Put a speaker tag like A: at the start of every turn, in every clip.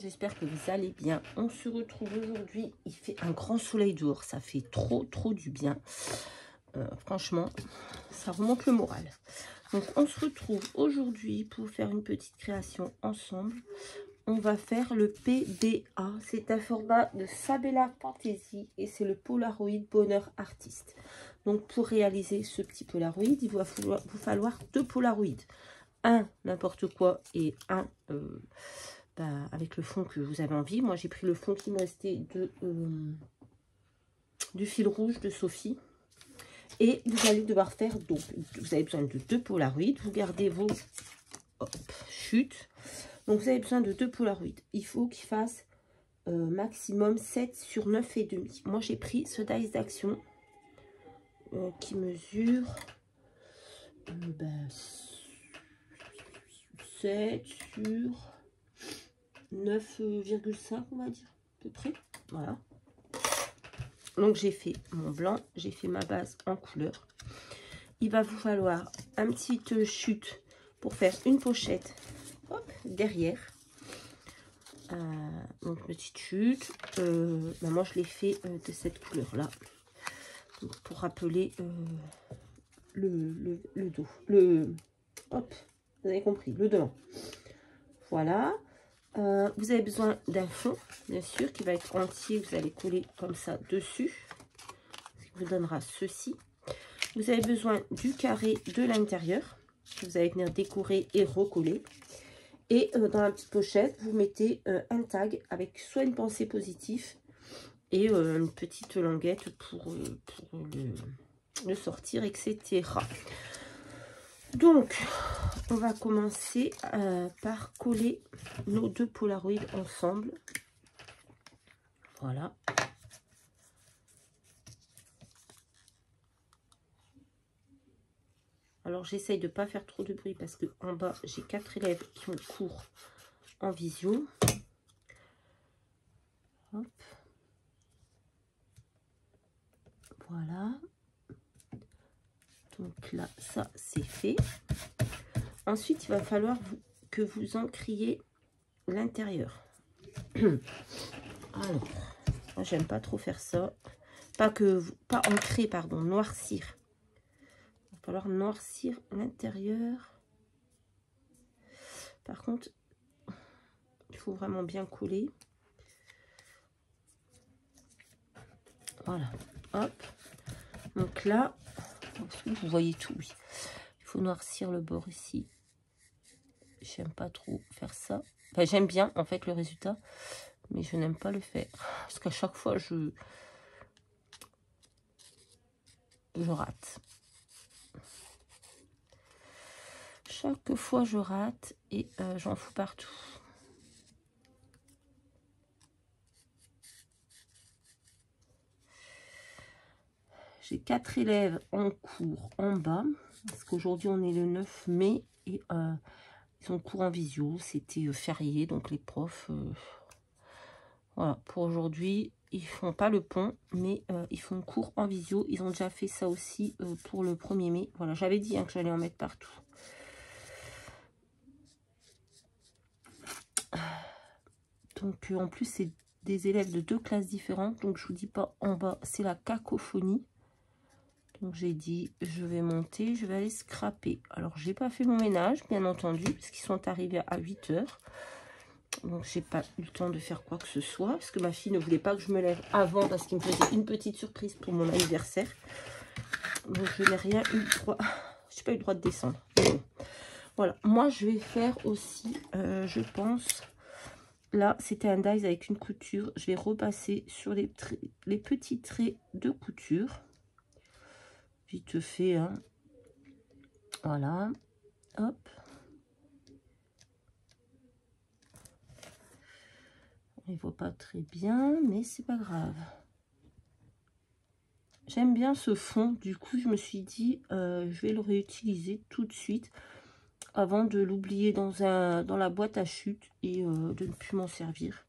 A: j'espère que vous allez bien. On se retrouve aujourd'hui, il fait un grand soleil dehors, ça fait trop du bien. Franchement, ça remonte le moral. Donc on se retrouve aujourd'hui pour faire une petite création ensemble. On va faire le PBA, c'est un format de Sabella Fantasy et c'est le Polaroid Bonheur Artiste. Donc pour réaliser ce petit Polaroid, il va vous falloir 2 Polaroids. Un n'importe quoi et un avec le fond que vous avez envie. Moi j'ai pris le fond qui me restait du fil rouge de Sophie. Et vous allez devoir faire, donc vous avez besoin de 2 Polaroids. Vous gardez vos chutes. Donc vous avez besoin de 2 Polaroids. Il faut qu'ils fassent maximum 7 sur 9,5. Moi j'ai pris ce dice d'action qui mesure 7 sur 9,5 on va dire à peu près. Voilà. Donc j'ai fait mon blanc, j'ai fait ma base en couleur. Il va vous falloir un petit chute pour faire une pochette. Hop, derrière. Donc petite chute. Moi je l'ai fait de cette couleur là. Pour rappeler le dos. Hop, vous avez compris, le devant. Voilà. Vous avez besoin d'un fond, bien sûr, qui va être entier. Vous allez coller comme ça dessus. Ce qui vous donnera ceci. Vous avez besoin du carré de l'intérieur. Vous allez venir décorer et recoller. Et dans la petite pochette, vous mettez un tag avec soit une pensée positive et une petite languette pour le sortir, etc. Donc, on va commencer par coller nos 2 Polaroids ensemble. Voilà. Alors, j'essaye de ne pas faire trop de bruit parce que en bas, j'ai 4 élèves qui ont cours en visio. Hop. Voilà. Donc là, ça, c'est fait. Ensuite, il va falloir que vous encriez l'intérieur. Alors, moi, j'aime pas trop faire ça. Pas ancrer, pardon, noircir. Il va falloir noircir l'intérieur. Par contre, il faut vraiment bien coller. Voilà. Hop. Donc là, vous voyez tout, oui. Il faut noircir le bord ici. J'aime pas trop faire ça. Enfin, j'aime bien, en fait, le résultat. Mais je n'aime pas le faire. Parce qu'à chaque fois, je rate. Chaque fois, je rate et j'en fous partout. J'ai 4 élèves en cours en bas. Parce qu'aujourd'hui, on est le 9 mai. Et ils ont cours en visio. C'était férié. Donc, les profs... voilà, pour aujourd'hui, ils font pas le pont. Mais ils font cours en visio. Ils ont déjà fait ça aussi pour le 1er mai. Voilà, j'avais dit que j'allais en mettre partout. Donc, en plus, c'est des élèves de 2 classes différentes. Donc, je vous dis pas en bas, c'est la cacophonie. Donc, j'ai dit, je vais monter, je vais aller scraper. Alors, j'ai pas fait mon ménage, bien entendu, parce qu'ils sont arrivés à 8 h. Donc, j'ai pas eu le temps de faire quoi que ce soit. Parce que ma fille ne voulait pas que je me lève avant, parce qu'il me faisait une petite surprise pour mon anniversaire. Donc, je n'ai rien eu le droit. Je n'ai pas eu le droit de descendre. Bon. Voilà. Moi, je vais faire aussi, je pense... Là, c'était un dies avec une couture. Je vais repasser sur les petits traits de couture. Vite fait, hein. Voilà. Hop. On ne voit pas très bien, mais c'est pas grave. J'aime bien ce fond. Du coup, je me suis dit, je vais le réutiliser tout de suite avant de l'oublier dans la boîte à chute et de ne plus m'en servir.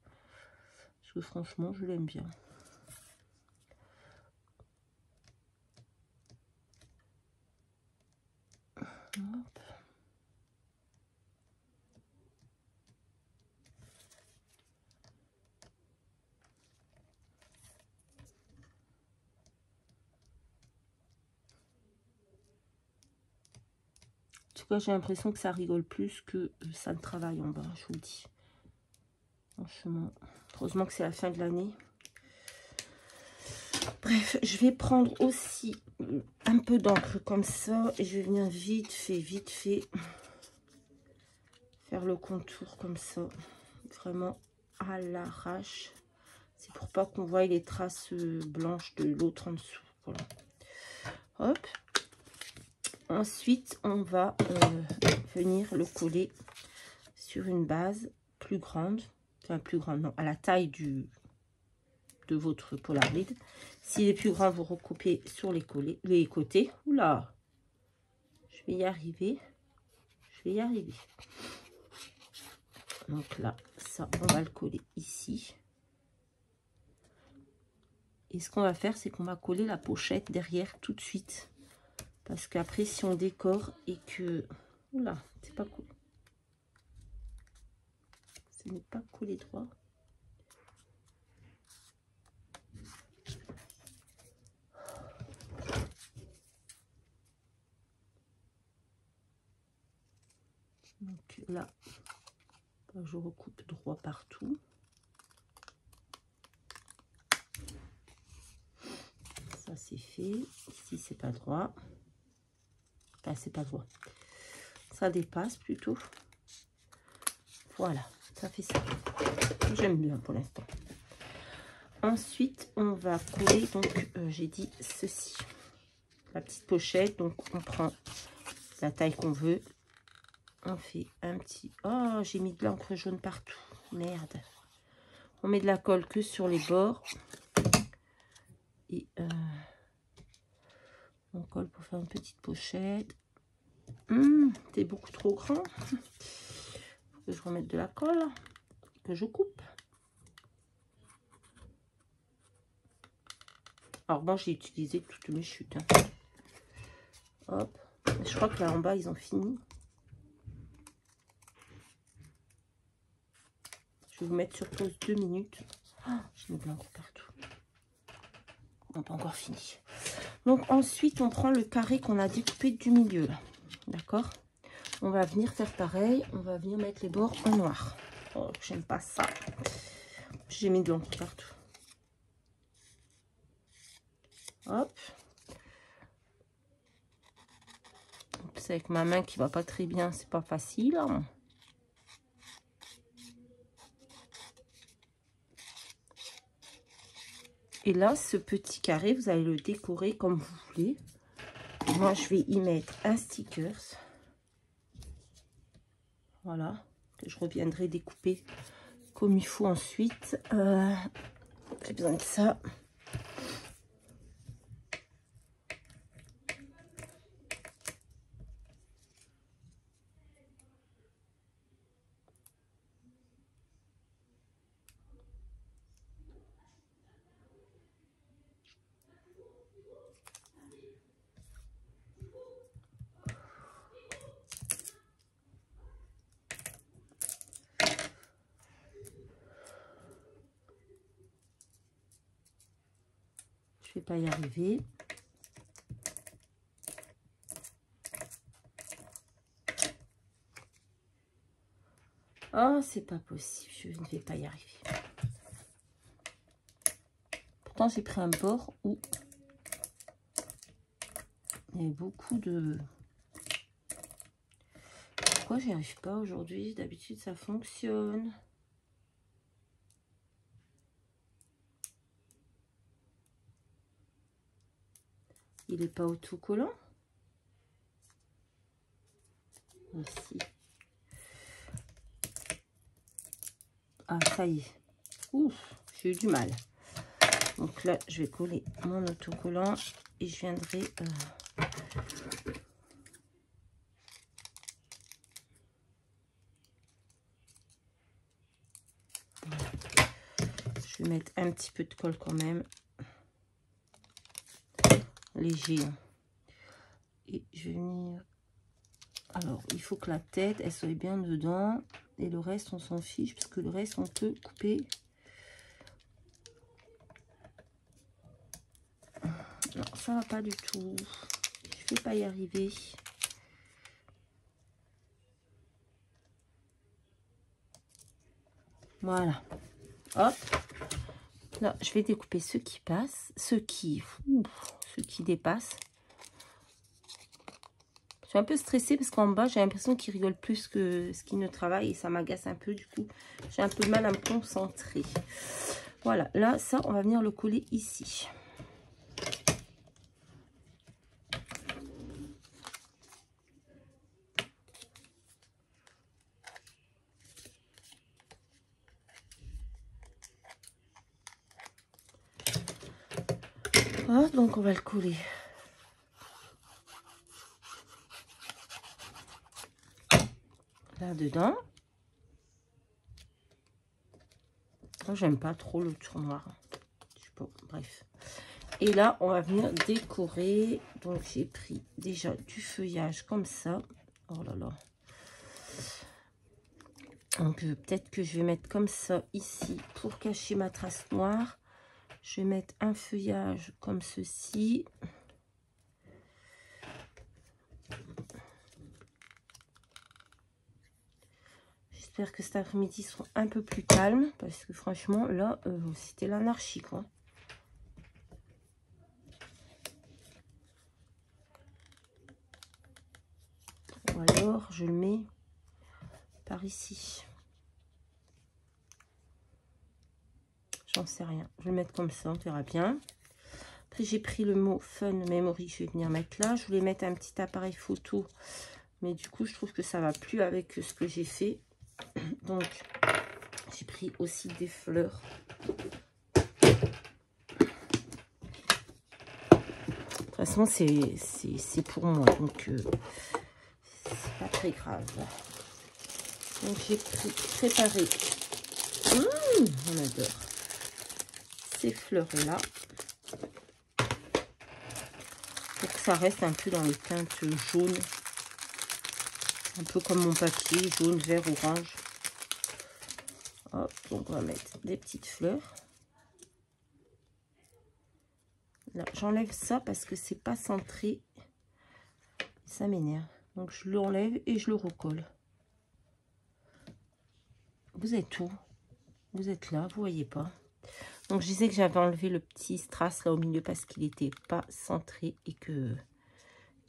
A: Parce que franchement, je l'aime bien. Hop. cas, j'ai l'impression que ça rigole plus que ça ne travaille en bas, je vous le dis. Franchement, heureusement que c'est la fin de l'année. Bref, je vais prendre aussi un peu d'encre comme ça. Et je vais venir vite fait, faire le contour comme ça. Vraiment à l'arrache. C'est pour pas qu'on voie les traces blanches de l'autre en dessous. Voilà. Hop. Ensuite, on va venir le coller sur une base plus grande. Enfin, plus grande, non, à la taille de votre Polaroid. S'il est plus grand, vous recoupez sur les côtés. Oula, je vais y arriver. Je vais y arriver. Donc là, ça, on va le coller ici. Et ce qu'on va faire, c'est qu'on va coller la pochette derrière tout de suite. Parce qu'après, si on décore et que... Oula, c'est pas cool. Ce n'est pas collé droit. Donc là, je recoupe droit partout. Ça, c'est fait. Ici, c'est pas droit. Enfin, c'est pas droit. Ça dépasse plutôt. Voilà, ça fait ça. J'aime bien pour l'instant. Ensuite, on va coller, donc, j'ai dit ceci. La petite pochette, donc on prend la taille qu'on veut. On fait un petit... Oh, j'ai mis de l'encre jaune partout. Merde. On met de la colle que sur les bords. Et on colle pour faire une petite pochette. C'est beaucoup trop grand. Faut que je remette de la colle. Que je coupe. Alors moi, j'ai utilisé toutes mes chutes. Hein. Hop. Je crois que là en bas, ils ont fini. Je vais vous mettre sur pause 2 minutes. Oh, j'ai mis de l'encre partout. On n'a pas encore fini. Donc ensuite, on prend le carré qu'on a découpé du milieu. D'accord? On va venir faire pareil. On va venir mettre les bords en noir. Oh, j'aime pas ça. J'ai mis de l'encre partout. Hop. C'est avec ma main qui va pas très bien. C'est pas facile. Hein. Et là, ce petit carré, vous allez le décorer comme vous voulez. Moi, je vais y mettre un sticker. Voilà. Que je reviendrai découper comme il faut ensuite. J'ai besoin de ça. Je vais pas y arriver. Oh, c'est pas possible, je ne vais pas y arriver. Pourtant, j'ai pris un bord où il y a beaucoup de... Pourquoi j'y arrive pas aujourd'hui? D'habitude, ça fonctionne. Il n'est pas autocollant. Ici. Ah, ça y est. Ouf, j'ai eu du mal. Donc là, je vais coller mon autocollant et je viendrai... Je vais mettre un petit peu de colle quand même. Léger. Et je vais venir... Alors, il faut que la tête, elle soit bien dedans. Et le reste, on s'en fiche, parce que le reste, on peut couper. Non, ça va pas du tout. Je vais pas y arriver. Voilà. Hop. Là, je vais découper ceux qui passent, ceux qui dépassent. Je suis un peu stressée parce qu'en bas, j'ai l'impression qu'ils rigolent plus que ce qu'ils ne travaillent. Et ça m'agace un peu. Du coup, j'ai un peu de mal à me concentrer. Voilà. Là, ça, on va venir le coller ici. Voilà, donc on va le coller là-dedans. J'aime pas trop le tour noir. Je sais pas, bref. Et là, on va venir décorer. Donc, j'ai pris déjà du feuillage comme ça. Oh là là. Donc, peut-être que je vais mettre comme ça ici pour cacher ma trace noire. Je vais mettre un feuillage comme ceci. J'espère que cet après-midi sera un peu plus calme. Parce que franchement, là, c'était l'anarchie, quoi. Ou alors, je le mets par ici. J'en sais rien. Je vais le mettre comme ça, on verra bien. Après, j'ai pris le mot Fun Memory. Je vais venir mettre là. Je voulais mettre un petit appareil photo. Mais du coup, je trouve que ça va plus avec ce que j'ai fait. Donc, j'ai pris aussi des fleurs. De toute façon, c'est pour moi. Donc, c'est pas très grave. Donc, j'ai préparé. On adore. Ces fleurs-là. Pour que ça reste un peu dans les teintes jaunes. Un peu comme mon papier, jaune, vert, orange. Hop, donc on va mettre des petites fleurs. Là, j'enlève ça parce que c'est pas centré. Ça m'énerve. Donc je l'enlève et je le recolle. Vous êtes où? Vous êtes là, vous voyez pas. Donc je disais que j'avais enlevé le petit strass là au milieu parce qu'il n'était pas centré et que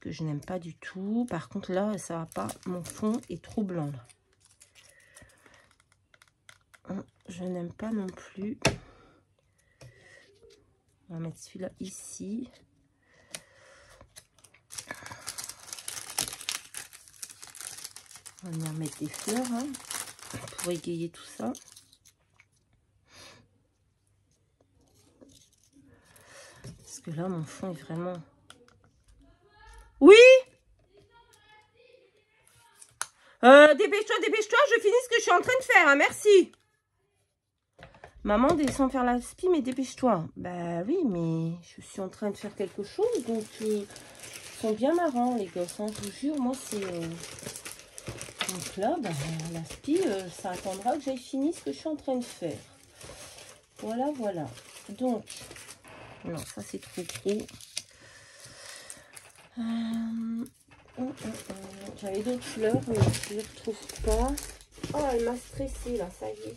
A: je n'aime pas du tout. Par contre là, ça va pas. Mon fond est trop blanc là. Je n'aime pas non plus. On va mettre celui-là ici. On va venir mettre des fleurs pour égayer tout ça. Parce que là, mon fond est vraiment... Oui. Dépêche-toi, dépêche-toi, je finis ce que je suis en train de faire, hein, merci. Maman, descend faire la spi, mais dépêche-toi. Bah oui, mais je suis en train de faire quelque chose, donc ils sont bien marrants, les gosses, hein, je vous jure, moi c'est... Donc là, bah, la spi, ça attendra que j'aille fini ce que je suis en train de faire. Voilà, voilà. Donc, non, ça c'est trop gros. J'avais d'autres fleurs, mais je ne les retrouve pas. Oh, elle m'a stressée là, ça y est.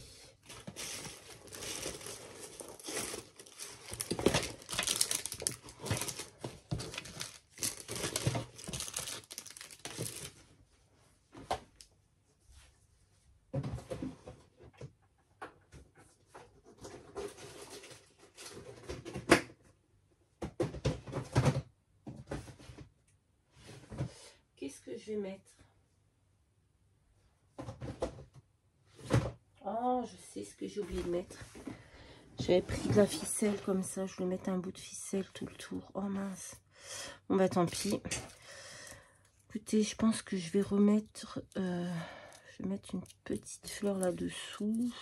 A: Qu'est-ce que je vais mettre? Oh, je sais ce que j'ai oublié de mettre. J'avais pris de la ficelle comme ça. Je voulais mettre un bout de ficelle tout le tour. Oh mince. Bon bah tant pis. Écoutez, je pense que je vais remettre... je vais mettre une petite fleur là-dessous.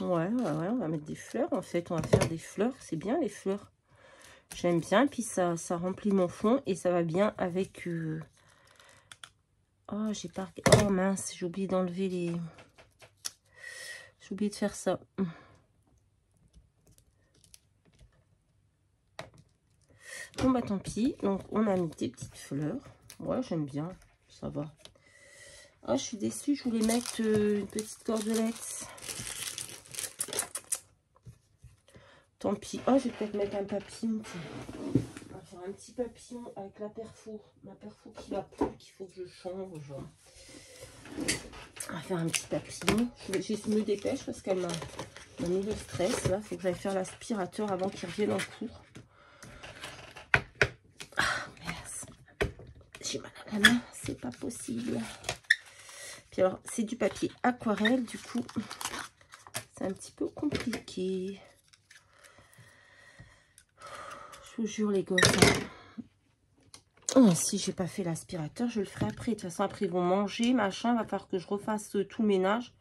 A: Ouais, on va mettre des fleurs en fait. On va faire des fleurs. C'est bien les fleurs. J'aime bien. Puis ça remplit mon fond et ça va bien avec... Oh, j'ai pas... Oh mince, j'ai oublié d'enlever les... J'ai oublié de faire ça. Bon bah tant pis. Donc on a mis des petites fleurs. Ouais, j'aime bien. Ça va. Oh, je suis déçue, je voulais mettre une petite cordelette. Tant pis. Oh, je vais peut-être mettre un papillon. On va faire un petit papillon avec la perfo. Ma perfo qui va plus, qu'il faut que je change. On va faire un petit papillon. Je me dépêche parce qu'elle m'a mis le stress. Là, il faut que j'aille faire l'aspirateur avant qu'il revienne en cours. Ah, merde. J'ai mal à la main. C'est pas possible. Puis alors, c'est du papier aquarelle. Du coup, c'est un petit peu compliqué. Je vous jure, les gosses. Oh, si j'ai pas fait l'aspirateur, je le ferai après. De toute façon, après, ils vont manger, machin. Il va falloir que je refasse tout le ménage.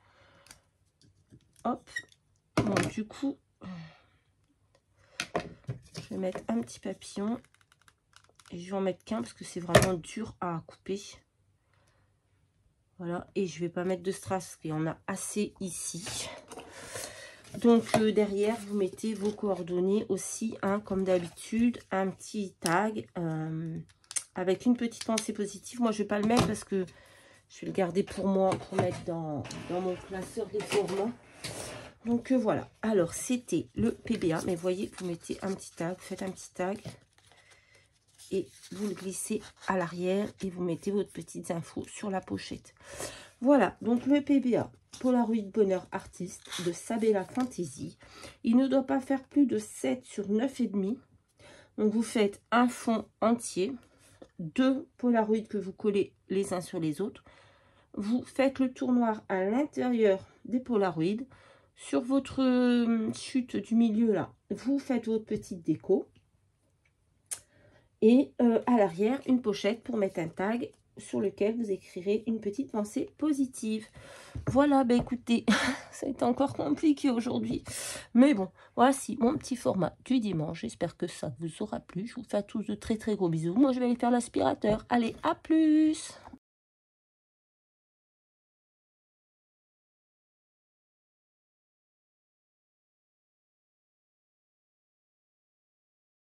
A: Hop. Bon, du coup, je vais mettre un petit papillon. Et je vais en mettre qu'un parce que c'est vraiment dur à couper. Voilà. Et je vais pas mettre de strass parce qu'il y en a assez ici. Donc, derrière, vous mettez vos coordonnées aussi, hein, comme d'habitude. Un petit tag avec une petite pensée positive. Moi, je vais pas le mettre parce que je vais le garder pour moi, pour mettre dans mon classeur des formats. Donc, voilà. Alors, c'était le PBA. Mais vous voyez, vous mettez un petit tag. Vous faites un petit tag. Et vous le glissez à l'arrière. Et vous mettez votre petites infos sur la pochette. Voilà. Donc, le PBA. Polaroid Bonheur Artiste de Sabella Fantasy. Il ne doit pas faire plus de 7 sur 9,5. Donc, vous faites un fond entier. 2 Polaroids que vous collez les uns sur les autres. Vous faites le tour noir à l'intérieur des Polaroids. Sur votre chute du milieu, là, vous faites votre petite déco. Et à l'arrière, une pochette pour mettre un tag sur lequel vous écrirez une petite pensée positive. Voilà, ben écoutez, ça a été encore compliqué aujourd'hui. Mais bon, voici mon petit format du dimanche. J'espère que ça vous aura plu. Je vous fais à tous de très très gros bisous. Moi, je vais aller faire l'aspirateur. Allez, à plus!